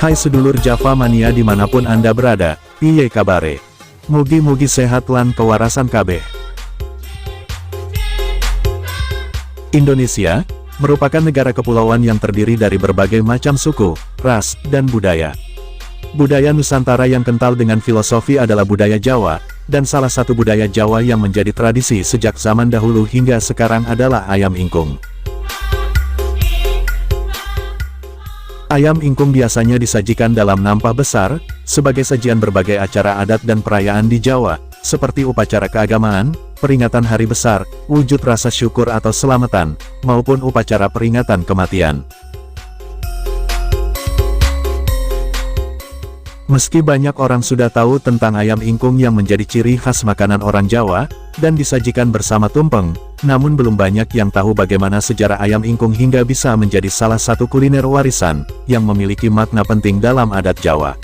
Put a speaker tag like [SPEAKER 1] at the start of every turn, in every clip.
[SPEAKER 1] Hai sedulur Java Mania dimanapun Anda berada, piye kabare? Mugi-mugi sehat lan kewarasan kabeh. Indonesia merupakan negara kepulauan yang terdiri dari berbagai macam suku, ras, dan budaya. Budaya Nusantara yang kental dengan filosofi adalah budaya Jawa, dan salah satu budaya Jawa yang menjadi tradisi sejak zaman dahulu hingga sekarang adalah ayam ingkung. Ayam ingkung biasanya disajikan dalam nampah besar, sebagai sajian berbagai acara adat dan perayaan di Jawa, seperti upacara keagamaan, peringatan hari besar, wujud rasa syukur atau selamatan, maupun upacara peringatan kematian. Meski banyak orang sudah tahu tentang ayam ingkung yang menjadi ciri khas makanan orang Jawa, dan disajikan bersama tumpeng, namun belum banyak yang tahu bagaimana sejarah ayam ingkung hingga bisa menjadi salah satu kuliner warisan, yang memiliki makna penting dalam adat Jawa.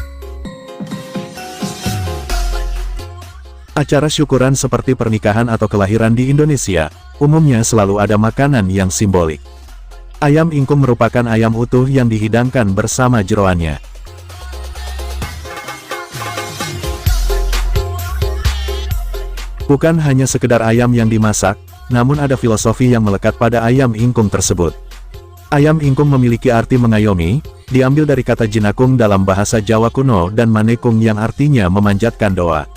[SPEAKER 1] Acara syukuran seperti pernikahan atau kelahiran di Indonesia, umumnya selalu ada makanan yang simbolik. Ayam ingkung merupakan ayam utuh yang dihidangkan bersama jeroannya. Bukan hanya sekedar ayam yang dimasak, namun ada filosofi yang melekat pada ayam ingkung tersebut. Ayam ingkung memiliki arti mengayomi, diambil dari kata jinakung dalam bahasa Jawa kuno dan manekung yang artinya memanjatkan doa.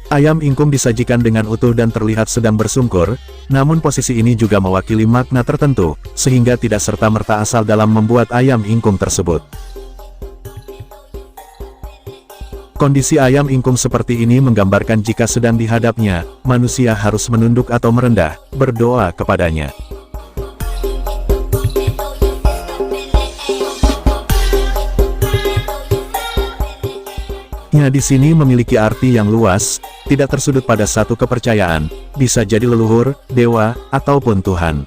[SPEAKER 1] Ayam ingkung disajikan dengan utuh dan terlihat sedang bersungkur, namun posisi ini juga mewakili makna tertentu, sehingga tidak serta-merta asal dalam membuat ayam ingkung tersebut. Kondisi ayam ingkung seperti ini menggambarkan jika sedang dihadapnya, manusia harus menunduk atau merendah, berdoa kepadanya. Di sini memiliki arti yang luas, tidak tersudut pada satu kepercayaan, bisa jadi leluhur, dewa, ataupun Tuhan.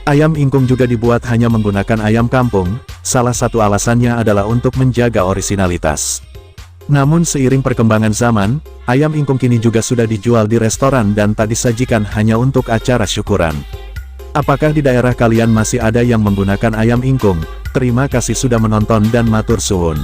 [SPEAKER 1] Ayam ingkung juga dibuat hanya menggunakan ayam kampung, salah satu alasannya adalah untuk menjaga orisinalitas. Namun seiring perkembangan zaman, ayam ingkung kini juga sudah dijual di restoran dan tak disajikan hanya untuk acara syukuran. Apakah di daerah kalian masih ada yang menggunakan ayam ingkung? Terima kasih sudah menonton dan matur suwun.